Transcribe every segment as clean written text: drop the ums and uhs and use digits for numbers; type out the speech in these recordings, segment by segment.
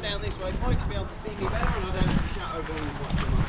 down this way, folks, to be able to see me better, and I don't have to shout over them quite so much.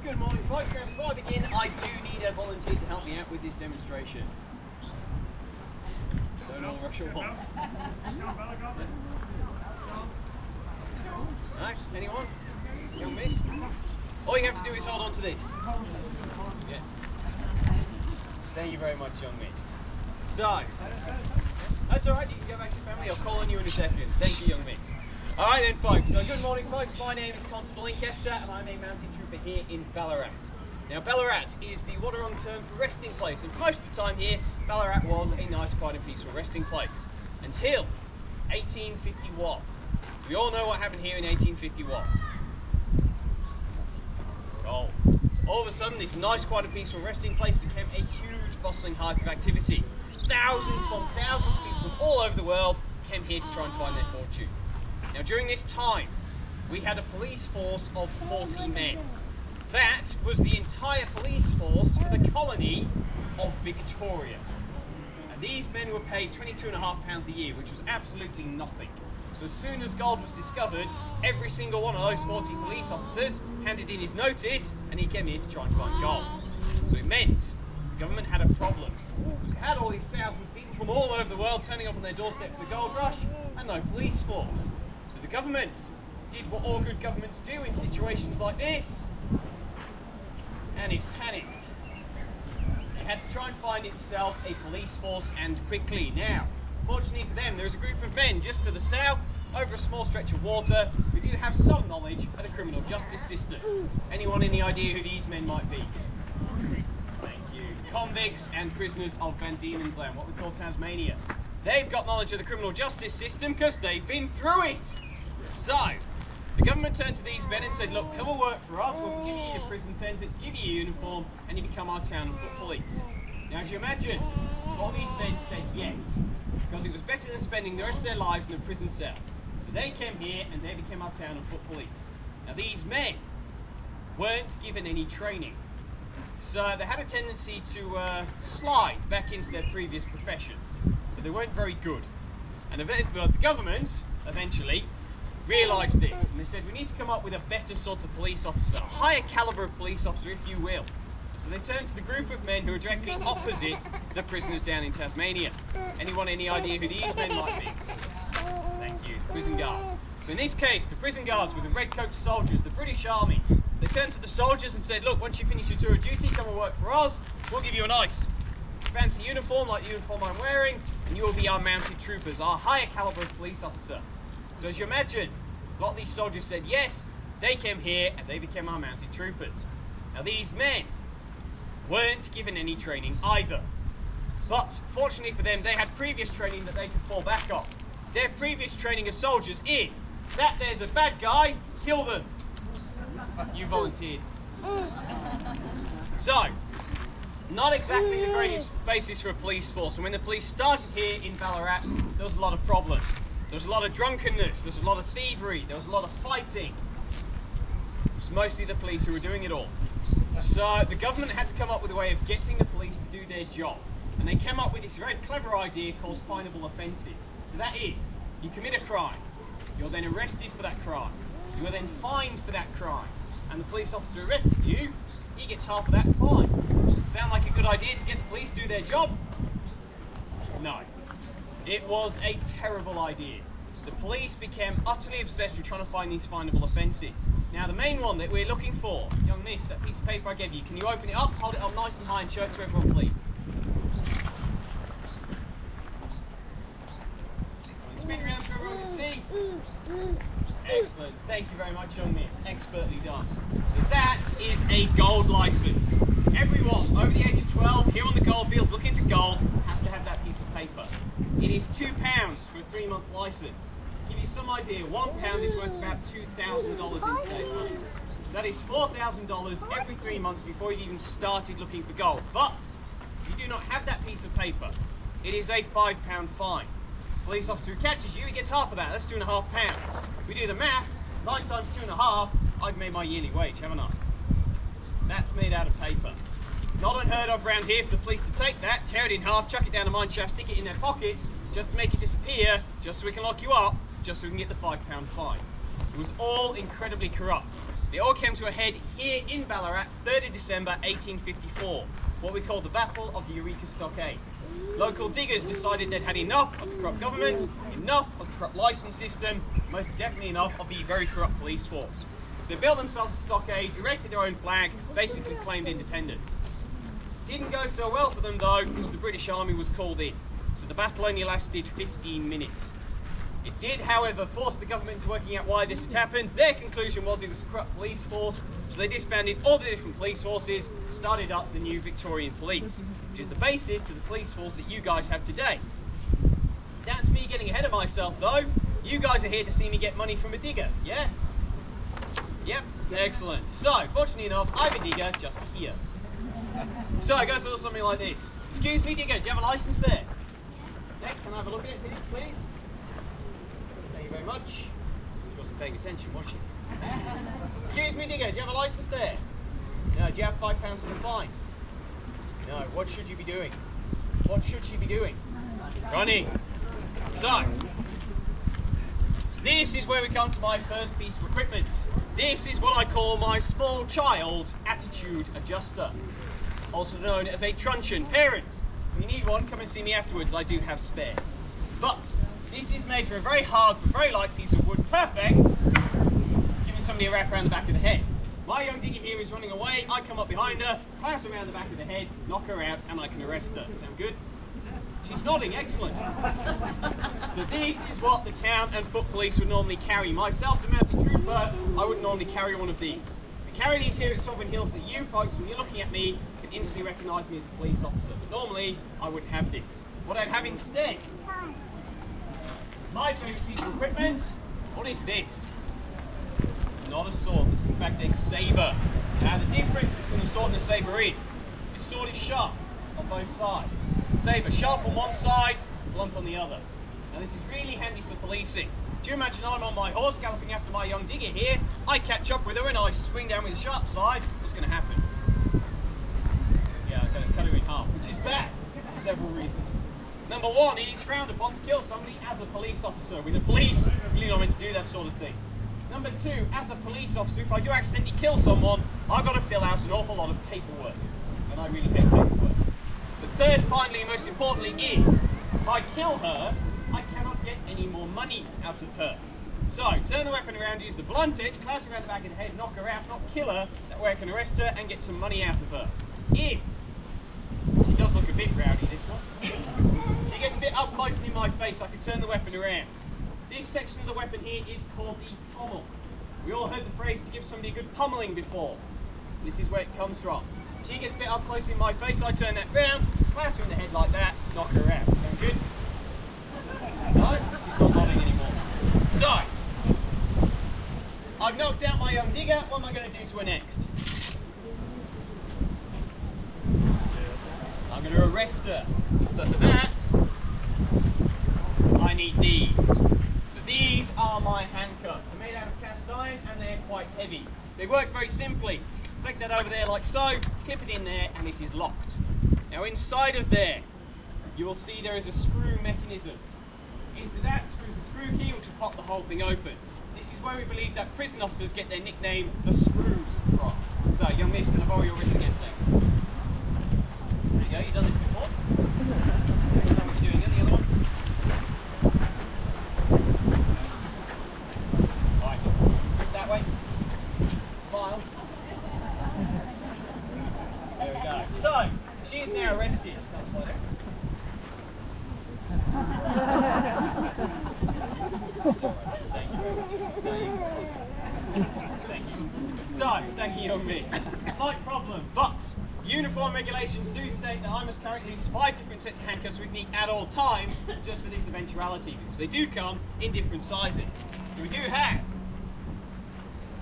Good morning, folks. Now, before I begin, I do need a volunteer to help me out with this demonstration. So no rush at once. Right, anyone? Young miss? All you have to do is hold on to this. Yeah. Thank you very much, young miss. So, that's alright, you can go back to your family. I'll call on you in a second. Thank you, young miss. Alright then, folks. So good morning, folks. My name is Constable Lancaster and I'm a mounted trooper here in Ballarat. Now, Ballarat is the Wadawurrung term for resting place, and for most of the time here, Ballarat was a nice, quiet and peaceful resting place. Until 1851. We all know what happened here in 1851. Oh. So all of a sudden, this nice, quiet and peaceful resting place became a huge, bustling hive of activity. Thousands upon thousands of people from all over the world came here to try and find their fortune. Now, during this time, we had a police force of 40 men. That was the entire police force for the colony of Victoria. And these men were paid £22.5 a year, which was absolutely nothing. So as soon as gold was discovered, every single one of those 40 police officers handed in his notice, and he came here to try and find gold. So it meant the government had a problem. We had all these thousands of people from all over the world turning up on their doorstep for the gold rush, and no police force. So the government did what all good governments do in situations like this, and it panicked. It had to try and find itself a police force, and quickly. Now, fortunately for them, there is a group of men just to the south, over a small stretch of water, who do have some knowledge of the criminal justice system. Anyone any idea who these men might be? Thank you. Convicts and prisoners of Van Diemen's Land, what we call Tasmania. They've got knowledge of the criminal justice system because they've been through it. So, the government turned to these men and said, look, come and work for us, we'll give you your prison sentence, give you your uniform, and you become our town and foot police. Now, as you imagine, all these men said yes, because it was better than spending the rest of their lives in a prison cell. So they came here and they became our town and foot police. Now, these men weren't given any training, so they had a tendency to slide back into their previous professions. So they weren't very good. And the government, eventually, realised this, and they said we need to come up with a better sort of police officer, a higher calibre of police officer, if you will. So they turned to the group of men who are directly opposite the prisoners down in Tasmania. Anyone any idea who these men might be? Thank you, prison guards. So in this case, the prison guards were the red-coat soldiers, the British Army. They turned to the soldiers and said, look, once you finish your tour of duty, come and work for us, we'll give you a nice fancy uniform like the uniform I'm wearing, and you will be our mounted troopers, our higher calibre of police officer. So as you imagine, a lot of these soldiers said yes, they came here and they became our mounted troopers. Now these men weren't given any training either. But fortunately for them, they had previous training that they could fall back on. Their previous training as soldiers is that there's a bad guy, kill them. You volunteered. So, not exactly the greatest basis for a police force. And when the police started here in Ballarat, there was a lot of problems. There was a lot of drunkenness, there was a lot of thievery, there was a lot of fighting. It was mostly the police who were doing it all. So the government had to come up with a way of getting the police to do their job. And they came up with this very clever idea called finable offences. So that is, you commit a crime, you're then arrested for that crime, you are then fined for that crime, and the police officer who arrested you, he gets half of that fine. Sound like a good idea to get the police to do their job? No. It was a terrible idea. the police became utterly obsessed with trying to find these findable offences. Now the main one that we're looking for, young miss, that piece of paper I gave you, can you open it up, hold it up nice and high and show it to everyone please? Excellent. Spin around so everyone can see. Excellent. Thank you very much, young miss. Expertly done. So that is a gold licence. Everyone over the age of 12 here on the goldfields looking for gold has to have that piece of paper. It is £2 for a 3-month licence. To give you some idea, £1 is worth about $2,000 in today's money. So that is $4,000 every 3 months before you've even started looking for gold. But if you do not have that piece of paper, it is a £5 fine. Police officer who catches you, he gets half of that. That's £2.5. We do the maths. 9 times 2.5. I've made my yearly wage, haven't I? That's made out of paper. Not unheard of round here for the police to take that, tear it in half, chuck it down a mine shaft, stick it in their pockets, just to make it disappear, just so we can lock you up, just so we can get the £5 fine. It was all incredibly corrupt. It all came to a head here in Ballarat, 3rd of December 1854, what we call the Battle of the Eureka Stockade. Local diggers decided they'd had enough of the corrupt government, enough of the corrupt licence system, most definitely enough of the very corrupt police force. So they built themselves a stockade, erected their own flag, basically claimed independence. Didn't go so well for them though, because the British Army was called in. So the battle only lasted 15 minutes. It did, however, force the government into working out why this had happened. Their conclusion was it was a corrupt police force, so they disbanded all the different police forces, started up the new Victorian Police, which is the basis of the police force that you guys have today. That's me getting ahead of myself though. You guys are here to see me get money from a digger, yeah? Yep, excellent. So, fortunately enough, I'm a digger just here. So it goes a little something like this. Excuse me, digger, do you have a licence there? Yeah, can I have a look at it, please? Thank you very much. She wasn't paying attention, was she? Excuse me, digger, do you have a licence there? No, do you have £5 for the fine? No, what should you be doing? What should she be doing? Running. So, this is where we come to my first piece of equipment. This is what I call my small child attitude adjuster, also known as a truncheon. Parents, if you need one, come and see me afterwards. I do have spare. But this is made from a very hard but very light piece of wood. Perfect. Giving somebody a wrap around the back of the head. My young digger here is running away. I come up behind her, clamp her around the back of the head, knock her out, and I can arrest her. Sound good? She's nodding, excellent. So this is what the town and foot police would normally carry. Myself, the mounted trooper, I wouldn't normally carry one of these. We carry these here at Sovereign Hills so you folks, when you're looking at me, can instantly recognise me as a police officer. But normally, I wouldn't have this. What I'd have instead, my favourite piece of equipment, what is this? It's not a sword, it's in fact a sabre. Now the difference between a sword and a sabre is, this sword is sharp on both sides. Sabre sharp on one side, blunt on the other. Now this is really handy for policing. Do you imagine I'm on my horse galloping after my young digger here, I catch up with her and I swing down with the sharp side, what's going to happen? Yeah, I'm going to cut her in half, which is bad for several reasons. Number one, it is frowned upon to kill somebody as a police officer. With the police, really not meant to do that sort of thing. Number two, as a police officer, if I do accidentally kill someone, I've got to fill out an awful lot of paperwork. And I really hate paperwork. The third, finally, and most importantly is, if I kill her, I cannot get any more money out of her. So, turn the weapon around, use the blunt edge, clamp her around the back of the head, knock her out, not kill her, that way I can arrest her and get some money out of her. If she does look a bit rowdy, this one. She gets a bit up close in my face, I can turn the weapon around. This section of the weapon here is called the pommel. We all heard the phrase to give somebody a good pummeling before. This is where it comes from. She gets a bit up close in my face, I turn that round, clamp her in the head like that, knock her out. Sound good? No? She's not nodding anymore. So, I've knocked out my young digger, what am I going to do to her next? I'm going to arrest her. So for that, I need these. So these are my handcuffs. They're made out of cast iron and they're quite heavy. They work very simply. Flick that over there like so, clip it in there and it is locked. Now inside of there, you will see there is a screw mechanism. Into that screws a screw key which will pop the whole thing open. This is where we believe that prison officers get their nickname, the Screws, from. So, young miss, can I borrow your wrist again, thanks? There you go, you've done this before. Understand what you're doing, the other one. Thank you. So, thank you, young miss. Slight problem, but uniform regulations do state that I must carry at least 5 different sets of handcuffs with me at all times, just for this eventuality, because they do come in different sizes. So we do have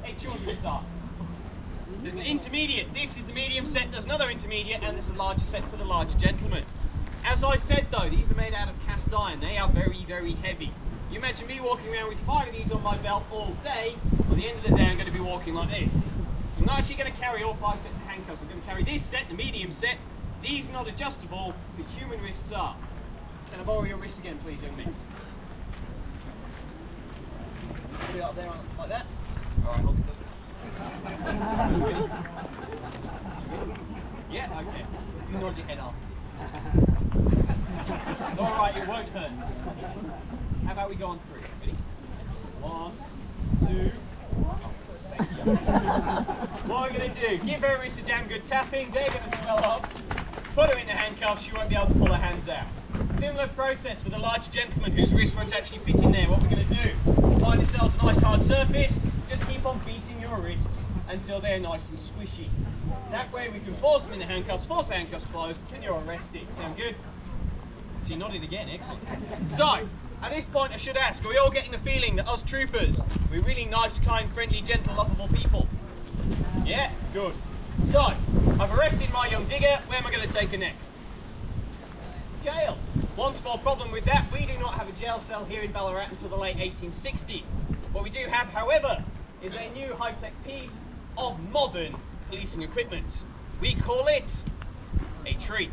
8 children start. There's an intermediate. This is the medium set. There's another intermediate, and there's a larger set for the larger gentleman. As I said though, these are made out of cast iron. They are very, very heavy. You imagine me walking around with 5 of these on my belt all day. By the end of the day, I'm going to be walking like this. So I'm not actually going to carry all 5 sets of handcuffs. I'm going to carry this set, the medium set. These are not adjustable. The human wrists are. Can I borrow your wrists again, please, young miss? Put it up there like that. All right, hold still. Yeah, okay. You nod your head off. All right, it won't hurt. How about we go on 3? Ready? 1, 2. Thank you. What we're going to do, give her wrists a damn good tapping. They're going to swell up. Put her in the handcuffs. She won't be able to pull her hands out. Similar process for the larger gentleman whose wrist won't actually fit in there. What we're going to do, find yourselves a nice hard surface. Just keep on beating your wrists until they're nice and squishy. That way we can force them in the handcuffs, force the handcuffs closed, and you're arrested. Sound good? She nodded again, excellent. So, at this point I should ask, are we all getting the feeling that us troopers, we're really nice, kind, friendly, gentle, lovable people? Yeah? Good. So, I've arrested my young digger. Where am I going to take her next? Jail. One small problem with that, we do not have a jail cell here in Ballarat until the late 1860s. What we do have, however, is a new high-tech piece of modern policing equipment. We call it a tree.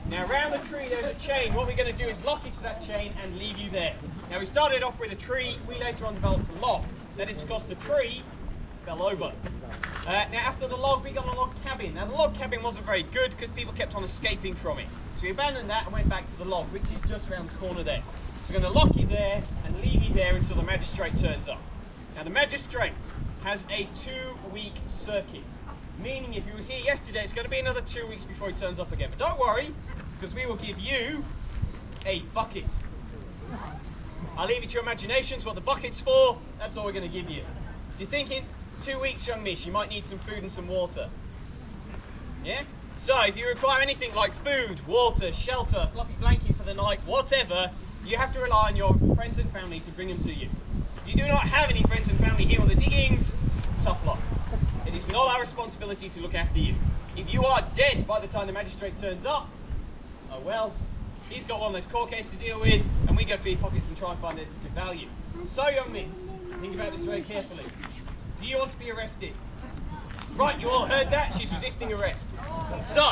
Now around the tree there's a chain. What we're going to do is lock it to that chain and leave you there. Now we started off with a tree, we later on developed a log. That is because the tree fell over. Now after the log we got a log cabin. Now the log cabin wasn't very good because people kept on escaping from it. So we abandoned that and went back to the log, which is just around the corner there. So we're going to lock you there and leave you there until the magistrate turns up. Now the magistrate has a 2-week circuit, meaning if he was here yesterday it's going to be another 2 weeks before he turns up again. But don't worry, because we will give you a bucket. I'll leave it to your imaginations what the bucket's for. That's all we're going to give you. Do you think in 2 weeks, young miss, you might need some food and some water? Yeah? So if you require anything like food, water, shelter, fluffy blanket for the night, whatever, you have to rely on your friends and family to bring them to you. If you do not have any friends and family here on the diggings, tough luck. It is not our responsibility to look after you. If you are dead by the time the magistrate turns up, oh well, he's got one less court case to deal with, and we go through your pockets and try and find anything of value. So, young miss, think about this very carefully. Do you want to be arrested? Right, you all heard that. She's resisting arrest. So,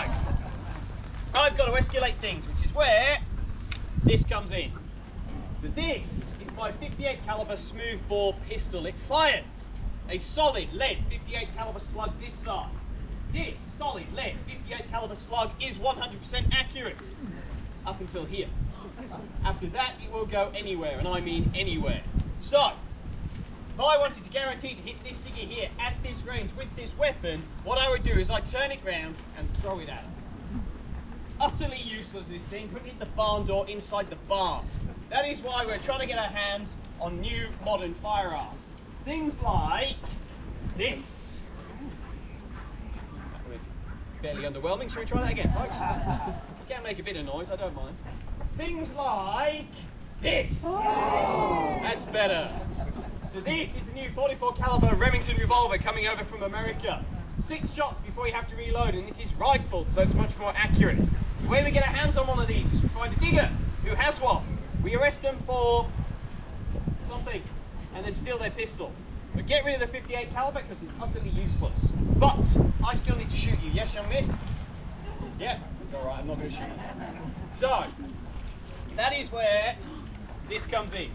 I've got to escalate things, which is where this comes in. So this is my 58 caliber smoothbore pistol. It fires a solid lead 58 caliber slug this size. This solid lead 58 caliber slug is 100% accurate up until here. After that, it will go anywhere, and I mean anywhere. So, if I wanted to guarantee to hit this digger here at this range with this weapon, what I would do is I'd turn it round and throw it at him. Utterly useless, this thing. Couldn't hit the barn door inside the barn. That is why we're trying to get our hands on new modern firearms. Things like this. That was fairly underwhelming. Shall we try that again, folks? You can make a bit of noise, I don't mind. Things like this. That's better. So this is the new 44 caliber Remington revolver coming over from America. 6 shots before you have to reload, and this is rifled, so it's much more accurate. The way we get our hands on one of these is we find a digger who has one. We arrest them for something, and then steal their pistol. But get rid of the 58 caliber because it's utterly useless. But I still need to shoot you. Yes, young miss? Yeah, it's all right. I'm not going to shoot you. So that is where this comes in.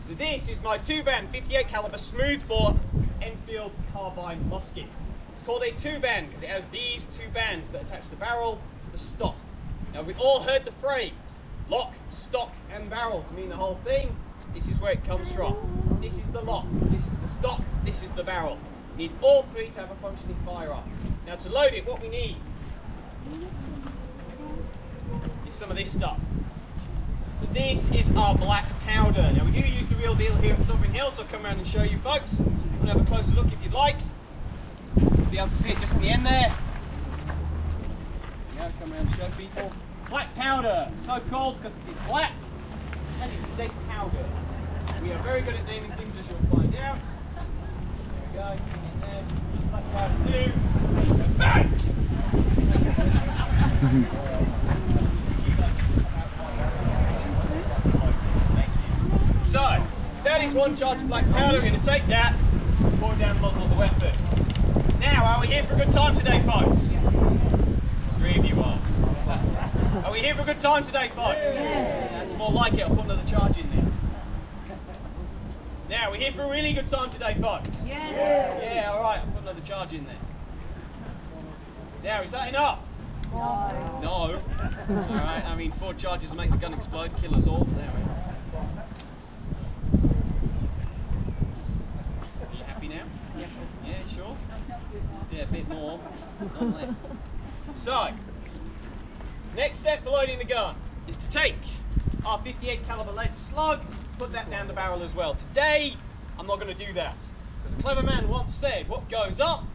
So this is my 2-band 58 caliber smoothbore Enfield carbine musket. It's called a 2-band because it has these 2 bands that attach the barrel to the stock. Now we've all heard the phrase lock, stock and barrel to mean the whole thing. This is where it comes from. This is the lock, this is the stock, this is the barrel. You need all 3 to have a functioning firearm. Now to load it, what we need is some of this stuff. But this is our black powder. Now we do use the real deal here at Sovereign Hill, so I'll come around and show you folks. We'll have a closer look if you'd like. You'll be able to see it just at the end there. Yeah, come around and show people. Black powder, so called because it is black and it is a powder. We are very good at naming things, as you'll find out. There we go, in there. Black powder 2. Bang! So, that is one charge of black powder. We're going to take that and pour it down the muzzle of the weapon. Now, are we here for a good time today, folks? 3 of you are. Are we here for a good time today, folks? That's more like it. I'll put another charge in there. Now, we're here for a really good time today, folks? Yeah, alright, I'll put another charge in there. Now, is that enough? No. Alright, I mean, 4 charges will make the gun explode, kill us all. There we go. Are you happy now? Yeah, sure? Yeah, a bit more. Not left. So, next step for loading the gun is to take our 58 caliber lead slug, put that down the barrel as well. Today, I'm not going to do that. Because a clever man once said, what goes up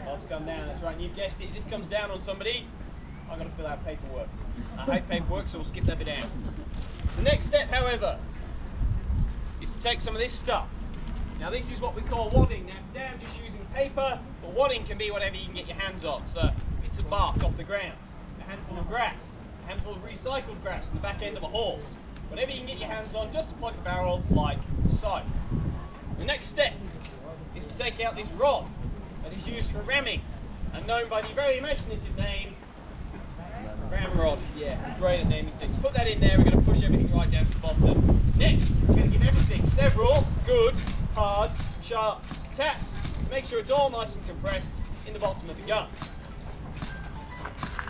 must come down. That's right, and you've guessed it. If this comes down on somebody, I've got to fill out paperwork. I hate paperwork, so we'll skip that bit out. The next step, however, is to take some of this stuff. Now this is what we call wadding. Now today I'm just using paper, but wadding can be whatever you can get your hands on. So it's a bark off the ground, a handful of grass, a handful of recycled grass on the back end of a horse. Whatever you can get your hands on, just to plug the barrel like so. The next step is to take out this rod that is used for ramming and known by the very imaginative name ramrod. Yeah, great at naming things. Put that in there, we're going to push everything right down to the bottom. Next, we're going to give everything several good, hard, sharp taps to make sure it's all nice and compressed in the bottom of the gun.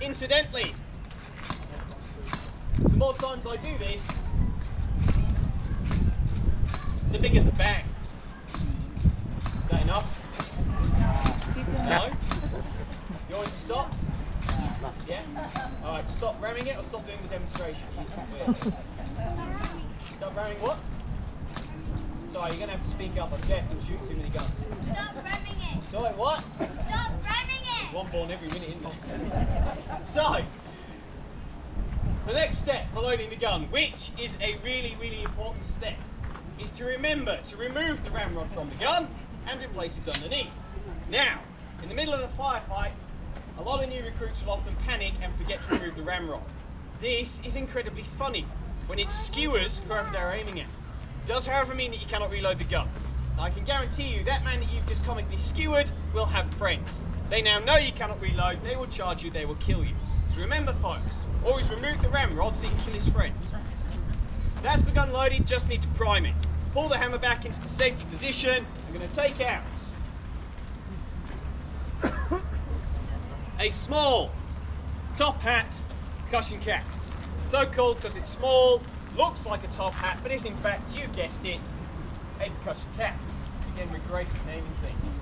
Incidentally, the more times I do this, the bigger the bang. Is that enough? No? You want it to stop? Yeah? Alright, stop ramming it or stop doing the demonstration? Stop ramming what? Sorry, you're going to have to speak up. I'm deaf and shooting too many guns. Stop ramming it! Sorry, what? Stop ramming it! One born every minute, isn't it? So, the next step for loading the gun, which is a really, really important step, is to remember to remove the ramrod from the gun and replace it underneath. Now, in the middle of a firefight, a lot of new recruits will often panic and forget to remove the ramrod. This is incredibly funny when it skewers whoever they're aiming at. It does, however, mean that you cannot reload the gun. Now, I can guarantee you that man that you've just comically skewered will have friends. They now know you cannot reload, they will charge you, they will kill you. So remember, folks, always remove the ramrod so you can kill his friends. That's the gun loaded, just need to prime it. Pull the hammer back into the safety position. I'm going to take out a small top hat cushion cap. So called because it's small, looks like a top hat, but is in fact, you guessed it, a cushion cap. Again, we're great at naming things.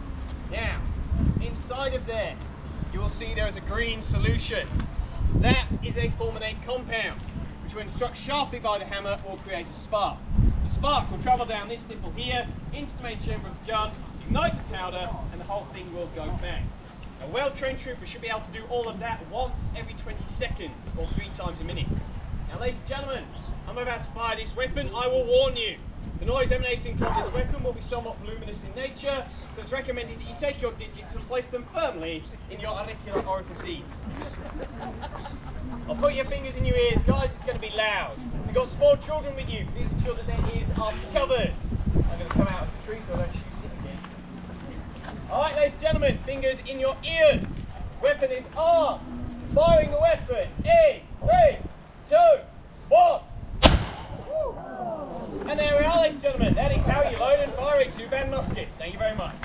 Now, inside of there, you will see there is a green solution. That is a fulminate compound, which when struck sharply by the hammer will create a spark. The spark will travel down this nipple here into the main chamber of the gun, ignite the powder, and the whole thing will go bang. A well-trained trooper should be able to do all of that once every 20 seconds, or 3 times a minute. Now, ladies and gentlemen, I'm about to fire this weapon. I will warn you, the noise emanating from this weapon will be somewhat voluminous in nature, so it's recommended that you take your digits and place them firmly in your auricular orifices. I'll put your fingers in your ears, guys, it's going to be loud. If you've got small children with you, please ensure that their ears are covered. I'm going to come out of the tree so I don't shoot it again. Alright, ladies and gentlemen, fingers in your ears. Weapon is armed. Firing the weapon in 3, 2, 1. And there we are, ladies and gentlemen. That is how you load and fire a 2-band musket. Thank you very much.